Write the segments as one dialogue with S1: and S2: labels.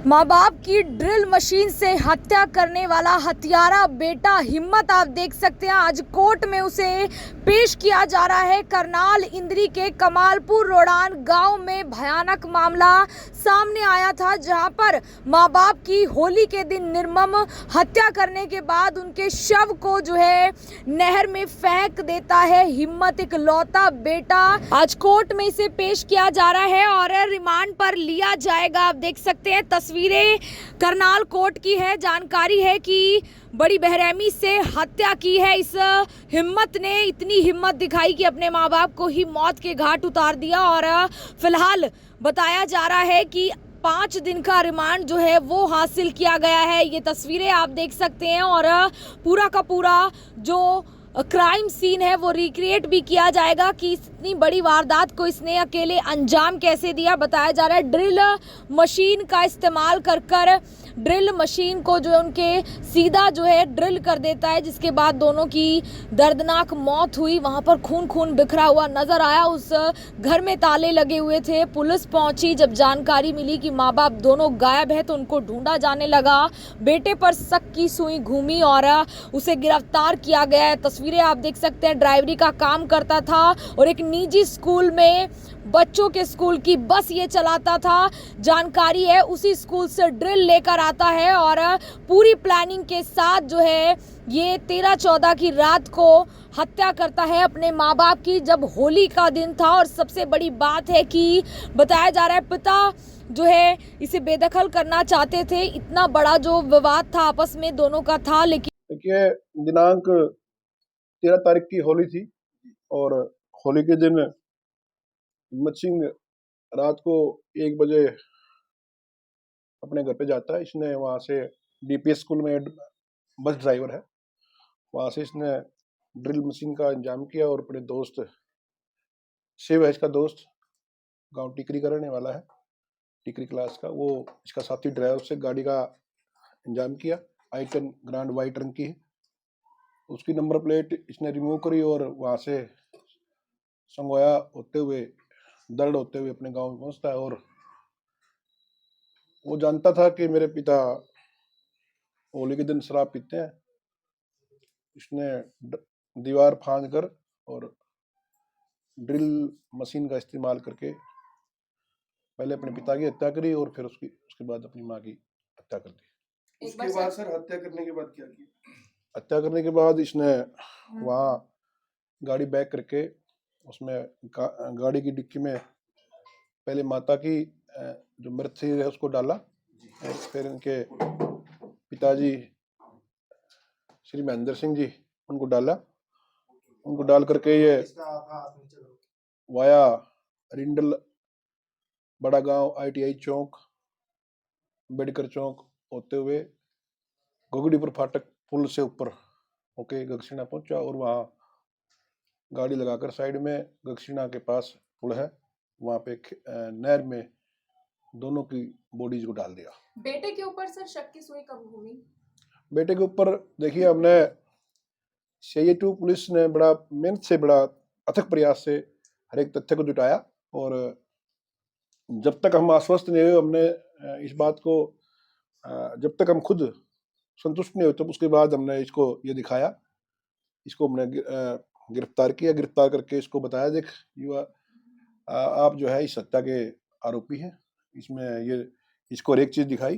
S1: माँ बाप की ड्रिल मशीन से हत्या करने वाला हत्यारा बेटा हिम्मत आप देख सकते हैं। आज कोर्ट में उसे पेश किया जा रहा है। करनाल इंद्री के कमालपुर रोडान गांव में भयानक मामला सामने आया था, जहां पर माँ बाप की होली के दिन निर्मम हत्या करने के बाद उनके शव को जो है नहर में फेंक देता है हिम्मत, एक लौता बेटा। आज कोर्ट में इसे पेश किया जा रहा है और रिमांड पर लिया जाएगा। आप देख सकते हैं तस्वीरें करनाल कोर्ट की है। जानकारी है कि बड़ी बेरहमी से हत्या की है इस हिम्मत ने। इतनी हिम्मत दिखाई कि अपने माँ बाप को ही मौत के घाट उतार दिया। और फिलहाल बताया जा रहा है कि 5 दिन का रिमांड जो है वो हासिल किया गया है। ये तस्वीरें आप देख सकते हैं और पूरा का पूरा जो क्राइम सीन है वो रिक्रिएट भी किया जाएगा कि इतनी बड़ी वारदात को इसने अकेले अंजाम कैसे दिया। बताया जा रहा है ड्रिल मशीन का इस्तेमाल कर ड्रिल मशीन को जो है उनके सीधा जो है ड्रिल कर देता है, जिसके बाद दोनों की दर्दनाक मौत हुई। वहां पर खून खून बिखरा हुआ नजर आया। उस घर में ताले लगे हुए थे। पुलिस पहुंची जब जानकारी मिली कि माँ बाप दोनों गायब है तो उनको ढूंढा जाने लगा। बेटे पर शक की सुई घूमी और उसे गिरफ्तार किया गया है। तस्वीरें आप देख सकते हैं। ड्राइवरी का काम करता था और एक निजी स्कूल में बच्चों के स्कूल की बस ये चलाता था। जानकारी है उसी स्कूल से ड्रिल लेकर आता है और पूरी प्लानिंग के साथ जो है ये 13-14 की रात को हत्या करता है अपने माँ बाप की, जब होली का दिन था। और सबसे बड़ी बात है कि बताया जा रहा है पिता जो है इसे बेदखल करना चाहते थे। इतना बड़ा जो विवाद था आपस में दोनों का था। लेकिन
S2: देखिए, दिनांक 13 तारीख की होली थी और होली के दिन हिम्मत सिंह रात को 1 बजे अपने घर पे जाता है। इसने वहाँ से डीपीएस स्कूल में बस ड्राइवर है, वहाँ से इसने ड्रिल मशीन का इंतजाम किया और अपने दोस्त शिव है, इसका दोस्त, गांव टिकरी का रहने वाला है, टिकरी क्लास का, वो इसका साथी ड्राइवर से गाड़ी का इंतजाम किया। i10 ग्रांड वाइट रंग की है। उसकी नंबर प्लेट इसने रिमूव करी और वहाँ से संगोया होते हुए, दर्द होते हुए अपने गांव में पहुंचता है। और वो जानता था कि मेरे पिता होली के दिन शराब पीते हैं। इसने दीवार फांद कर और ड्रिल मशीन का इस्तेमाल करके पहले अपने पिता की हत्या करी और फिर उसके बाद अपनी माँ की हत्या कर दी।
S3: उसके बाद सर हत्या करने के बाद क्या किया?
S2: हत्या करने के बाद इसने वहाँ गाड़ी बैक करके उसमें गाड़ी की डिक्की में पहले माता की जो मृत शरीर है उसको डाला और फिर इनके पिताजी श्री महेंद्र सिंह जी उनको डाल करके ये वाया रिंडल, बड़ा गांव, ITI चौक, अम्बेडकर चौक होते हुए घोगड़ीपुर फाटक पुल से ऊपर होके गगसीना पहुंचा और वहाँ गाड़ी लगाकर साइड में गगसीना के पास पुल है, वहाँ पे नहर में दोनों की बॉडीज को डाल दिया।
S1: बेटे के ऊपर सर शक की सुई कब घूमी?
S2: बेटे के ऊपर देखिए, हमने CI2 पुलिस ने बड़ा मेहनत से, बड़ा अथक प्रयास से हर एक तथ्य को जुटाया और जब तक हम आश्वस्त नहीं हुए, हमने इस बात को, जब तक हम खुद संतुष्ट नहीं होते, उसके बाद हमने इसको ये दिखाया। इसको हमने गिरफ्तार किया। गिरफ्तार करके इसको बताया, देख युवा, आप जो है इस हत्या के आरोपी हैं। इसमें ये इसको और एक चीज दिखाई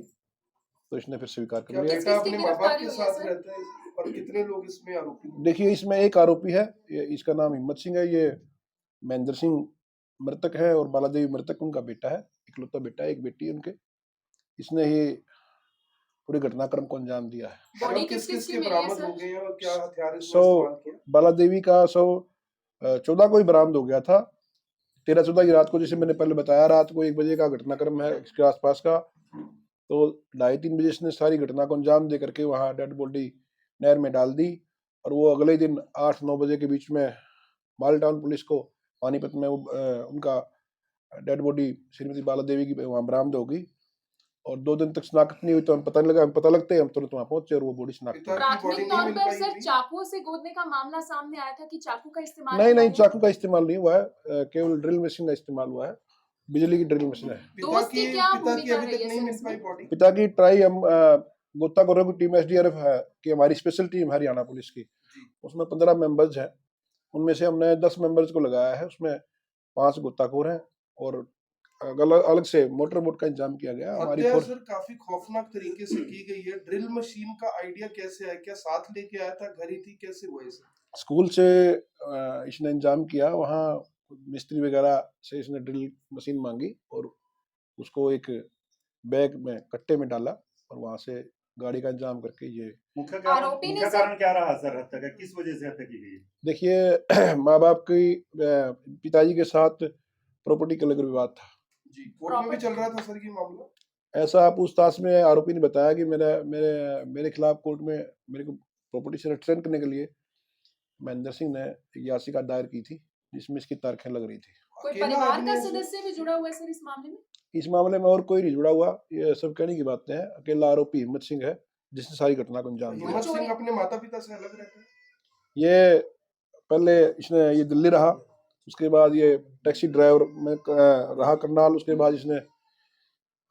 S2: तो इसने फिर स्वीकार कर लिया।
S3: बेटा अपने माँ बाप के साथ रहता है और कितने लोग इसमें आरोपी?
S2: देखिए, इसमें एक आरोपी है, इसका नाम हिम्मत सिंह है। ये महेंद्र सिंह मृतक है और बालादेवी मृतक उनका बेटा है, इकलौता बेटा है, एक बेटी है उनके। इसने ही पूरे घटनाक्रम को अंजाम दिया है।
S3: बॉडी किस के बरामद हो गए और क्या हथियार इसमें
S2: 100
S3: इस्तेमाल किया?
S2: बालादेवी का 114 को ही बरामद हो गया था। 13-14 की रात को, जैसे मैंने पहले बताया, रात को 1 बजे का घटनाक्रम है इसके आसपास का। तो 2:30-3 बजे इसने सारी घटना को अंजाम दे करके वहाँ डेड बॉडी नहर में डाल दी और वो अगले दिन 8-9 बजे के बीच में मालटाउन पुलिस को पानीपत में उनका डेड बॉडी श्रीमती बाला देवी की वहाँ बरामद हो गई और 2 दिन तक शनाख्त नहीं हुई। तो हम पता लगते ही हम तुरंत वहाँ पहुंचे और वो बॉडी शनाख्त हुई।
S1: प्राथमिक तौर पर सर चाकू से गोदने का मामला सामने आया था कि चाकू का इस्तेमाल
S2: नहीं, चाकू का इस्तेमाल नहीं हुआ है, केवल ड्रिल मशीन का इस्तेमाल हुआ है। बिजली की ड्रिल मशीन है।
S3: पिता की अभी तक नहीं मिल पाई बॉडी।
S2: पिता की ट्राई हम गोताखोरों की टीम SDRF है कि हमारी स्पेशल टीम हरियाणा पुलिस की, उसमें 15 मेंबर्स हैं। उनमें से हमने 10 मेंबर्स को लगाया है, उसमें 5 गोताखोर हैं और अलग से मोटर बोट का इंतजाम किया गया। हमारी
S3: सर काफी खौफनाक तरीके से की गई है। ड्रिल मशीन का आइडिया कैसे आया? क्या साथ लेके आया था, घर ही थी, कैसे हुआ ये?
S2: स्कूल से इसने इंतजाम किया, वहाँ मिस्त्री वगैरह से इसने ड्रिल मशीन मांगी और उसको एक बैग में कट्टे में डाला और वहाँ से गाड़ी का इंतजाम करके ये
S4: मुख्य कारण क्या रहा सर हत्या का? किस वजह से हत्या की गई?
S2: देखिए माँ बाप की पिताजी के साथ प्रॉपर्टी का लेकर विवाद था
S3: जी, कोर्ट में भी चल रहा था सर ये मामला।
S2: ऐसा पूछताछ में आरोपी ने बताया कि मेरे खिलाफ कोर्ट में मेरे को प्रॉपर्टी से रिटर्न करने के लिए महेंद्र सिंह ने याचिका दायर की थी, जिसमें इसकी तारीखें लग रही थी।
S5: कोई परिवार का सदस्य भी जुड़ा हुआ है सर इस मामले में?
S2: इस मामले में और कोई नहीं जुड़ा हुआ, ये सब कहने की बातें हैं। अकेला आरोपी हिम्मत सिंह है जिसने सारी घटना को अंजाम दिया।
S3: हिम्मत सिंह अपने माता पिता से अलग रहते हैं।
S2: ये पहले इसने ये दिल्ली रहा, उसके बाद ये टैक्सी ड्राइवर में रहा करनाल, उसके बाद इसने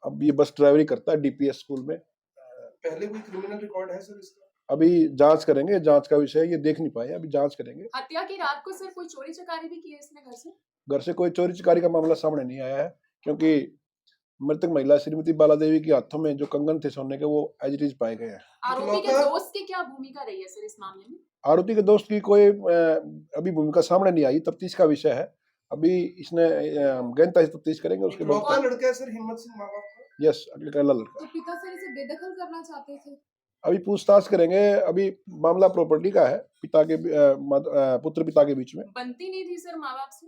S2: अब ये बस ड्राइवरी करता है DPS स्कूल में।
S3: पहले कोई क्रिमिनल रिकॉर्ड है सर इसका?
S2: अभी जांच करेंगे, जांच का विषय ये देख नहीं पाए, अभी जांच करेंगे।
S5: हत्या की रात को सर कोई चोरी चकारी भी की है इसने घर से?
S2: घर से कोई चोरी चकारी का मामला सामने नहीं आया है, क्योंकि मृतक महिला श्रीमती बाला देवी के हाथों में जो कंगन थे सोने के वो एज इट इज पाए गए हैं।
S5: आरोपी के दोस्त की क्या भूमिका रही है सर इस मामले में?
S2: आरोपी के दोस्त की कोई अभी भूमिका सामने नहीं आई, तफ्तीश का विषय है। अभी इसने गहनता से तफ्तीश करेंगे, उसके बाद।
S3: लड़का है सर हिम्मत सिंह माँ बाप का?
S2: यस, अकेला लड़का।
S5: तो पिता सर इसे बेदखल करना चाहते थे?
S2: अभी पूछताछ करेंगे, अभी मामला प्रॉपर्टी का है, पिता के पुत्र पिता के बीच में।
S5: बनती नहीं थी सर माँ बाप से?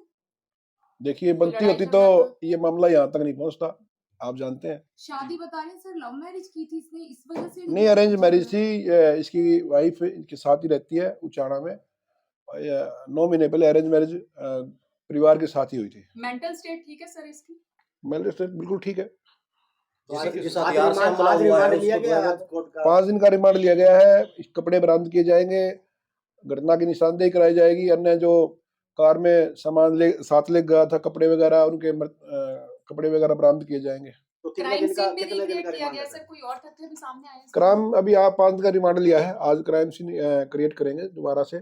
S2: देखिए बनती होती तो ये मामला यहाँ तक नहीं पहुँचता, आप जानते हैं।
S5: शादी बता रहे सर लव मैरिज की थी इसने, इस वजह से?
S2: नहीं, अरेंज मैरिज थी। इसकी वाइफ इनके साथ ही रहती है उचाना में। 9 महीने पहले अरेंज मैरिज परिवार के साथ ही हुई थी।
S5: मेंटल स्टेट ठीक है सर इसकी?
S2: मेंटल स्टेट बिल्कुल ठीक है।
S6: 5
S2: दिन का रिमांड लिया गया है। कपड़े बरामद किए जाएंगे, घटना की निशानदेही कराई जाएगी। अन्य जो कार में सामान साथ ले गया था, कपड़े वगैरह, उनके कपड़े वगैरह बरामद किए जाएंगे।
S5: क्राइम सीन भी रिक्रिएट किया गया सर, कोई और तथ्य भी सामने आए?
S2: क्राइम अभी आप 5 दिन का रिमांड लिया है, आज क्राइम सीन क्रिएट करेंगे दोबारा से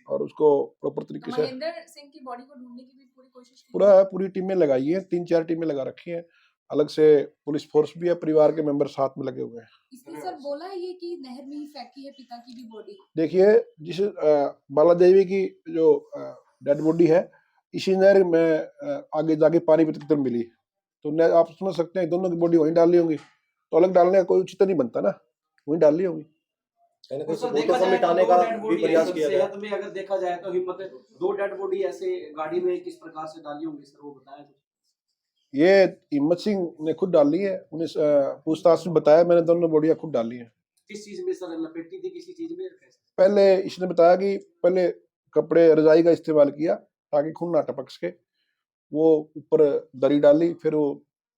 S2: और उसको प्रॉपर तरीके से।
S5: महेंद्र सिंह की बॉडी को ढूंढने की भी पूरी कोशिश की?
S2: पूरी टीमें लगाई है, 3-4 टीमें लगा रखी हैं, अलग से पुलिस फोर्स भी है, परिवार के मेंबर साथ में लगे हुए हैं।
S5: इसने सर बोला है ये कि नहर में ही फेंकी है पिता की भी बॉडी?
S2: देखिए, जिस बाला देवी की जो डेड बॉडी है, इसी नहर में आगे जाके पानी की तरफ मिली, तो आप समझ सकते हैं दोनों की बॉडी वहीं डाली होंगी, तो अलग डालने का कोई उचित नहीं बनता ना, वहीं डाली होंगी।
S6: मिटाने का भी प्रयास किया गया।
S7: सेहत में अगर देखा जाए तो हिम्मत 2 डेड बॉडी ऐसे गाड़ी में किस प्रकार से डाली होंगी सर, वो बताया?
S2: ये हिम्मत सिंह ने खुद डाली है, उन्हें पूछताछ में बताया मैंने दोनों बॉडियां खुद डाली है।
S7: किस चीज में सर लपेटी थी, किसी चीज में?
S2: पहले इसने बताया कि पहले कपड़े रजाई का इस्तेमाल किया ताकि खून ना टपक सके, वो ऊपर दरी डाली, फिर वो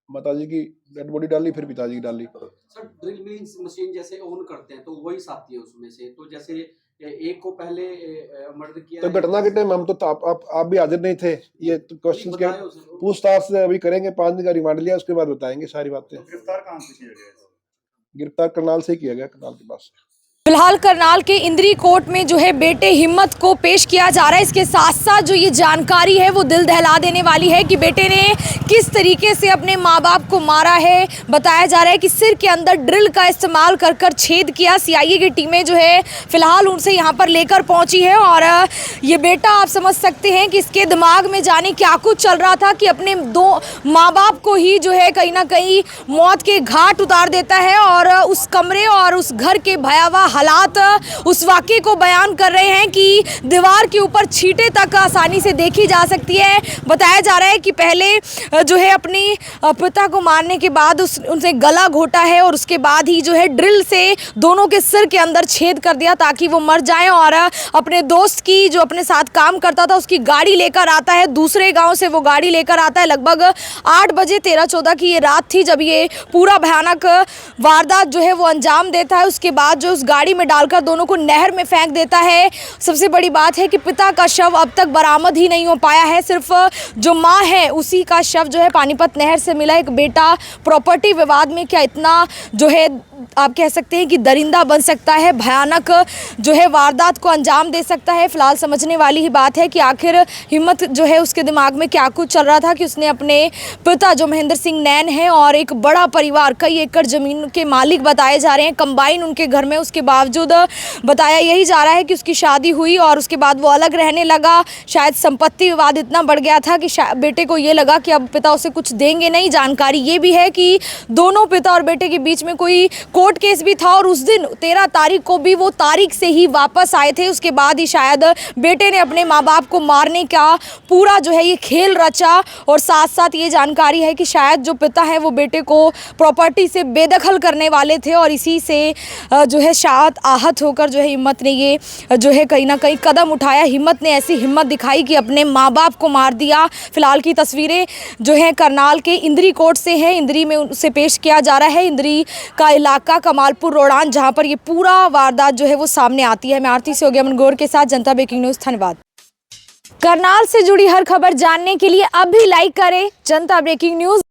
S2: माताजी की डेड बॉडी डाली, फिर पिताजी की डाली।
S7: सर ड्रिल मशीन जैसे ऑन करते हैं तो वही साथी है उसमें से, तो जैसे एक को पहले मर्डर किया
S2: तो घटना के टाइम हम तो आप भी हाजिर नहीं थे, ये तो क्वेश्चन के पूछताछ से अभी करेंगे। 5 दिन का रिमांड लिया, उसके बाद बताएंगे सारी बातें।
S4: गिरफ्तार कहाँ से किया गया?
S2: गिरफ्तार करनाल से किया गया, करनाल के पास से।
S1: फिलहाल करनाल के इंद्री कोर्ट में जो है बेटे हिम्मत को पेश किया जा रहा है। इसके साथ साथ जो ये जानकारी है वो दिल दहला देने वाली है कि बेटे ने किस तरीके से अपने माँ बाप को मारा है। बताया जा रहा है कि सिर के अंदर ड्रिल का इस्तेमाल कर कर छेद किया। सीआईए की टीमें जो है फिलहाल उनसे यहाँ पर लेकर पहुँची है और ये बेटा आप समझ सकते हैं कि इसके दिमाग में जाने क्या कुछ चल रहा था कि अपने 2 माँ बाप को ही जो है कहीं ना कहीं मौत के घाट उतार देता है और उस कमरे और उस घर के भयावह हालात उस वाक़ये को बयान कर रहे हैं कि दीवार के ऊपर छींटे तक आसानी से देखी जा सकती है। बताया जा रहा है कि पहले जो है अपनी पिता को मारने के बाद उनसे गला घोटा है और उसके बाद ही जो है ड्रिल से दोनों के सिर के अंदर छेद कर दिया ताकि वो मर जाएं और अपने दोस्त की जो अपने साथ काम करता था उसकी गाड़ी लेकर आता है, दूसरे गांव से वो गाड़ी लेकर आता है। लगभग 8 बजे 13-14 की ये रात थी जब ये पूरा भयानक वारदात जो है वो अंजाम देता है। उसके बाद जो उस गाड़ी गाड़ी में डालकर दोनों को नहर में फेंक देता है। सबसे बड़ी बात है कि पिता का शव अब तक बरामद ही नहीं हो पाया है। सिर्फ जो माँ है उसी का शव जो है पानीपत नहर से मिला। एक बेटा प्रॉपर्टी विवाद में क्या इतना जो है आप कह सकते हैं कि दरिंदा बन सकता है, भयानक जो है वारदात को अंजाम दे सकता है। फिलहाल समझने वाली ही बात है कि आखिर हिम्मत जो है उसके दिमाग में क्या कुछ चल रहा था कि उसने अपने पिता जो महेंद्र सिंह नैन है और एक बड़ा परिवार, कई एकड़ जमीन के मालिक बताए जा रहे हैं, कंबाइन उनके घर में, उसके बावजूद बताया यही जा रहा है कि उसकी शादी हुई और उसके बाद वो अलग रहने लगा। शायद संपत्ति विवाद इतना बढ़ गया था कि बेटे को ये लगा कि अब पिता उसे कुछ देंगे नहीं। जानकारी ये भी है कि दोनों पिता और बेटे के बीच में कोई कोर्ट केस भी था और उस दिन 13 तारीख को भी वो तारीख से ही वापस आए थे। उसके बाद ही शायद बेटे ने अपने माँ बाप को मारने का पूरा जो है ये खेल रचा और साथ साथ ये जानकारी है कि शायद जो पिता है वो बेटे को प्रॉपर्टी से बेदखल करने वाले थे और इसी से जो है शायद आहत होकर जो है हिम्मत ने ये जो है कहीं ना कहीं कदम उठाया। हिम्मत ने ऐसी हिम्मत दिखाई कि अपने माँ बाप को मार दिया। फिलहाल की तस्वीरें जो है करनाल के इंद्री कोर्ट से है, इंद्री में उसे पेश किया जा रहा है। इंद्री का इलाका कमालपुर रोडान जहां पर ये पूरा वारदात जो है वो सामने आती है। मैं आरती से अमन गौर के साथ जनता ब्रेकिंग न्यूज़, धन्यवाद। करनाल से जुड़ी हर खबर जानने के लिए अभी लाइक करें जनता ब्रेकिंग न्यूज़।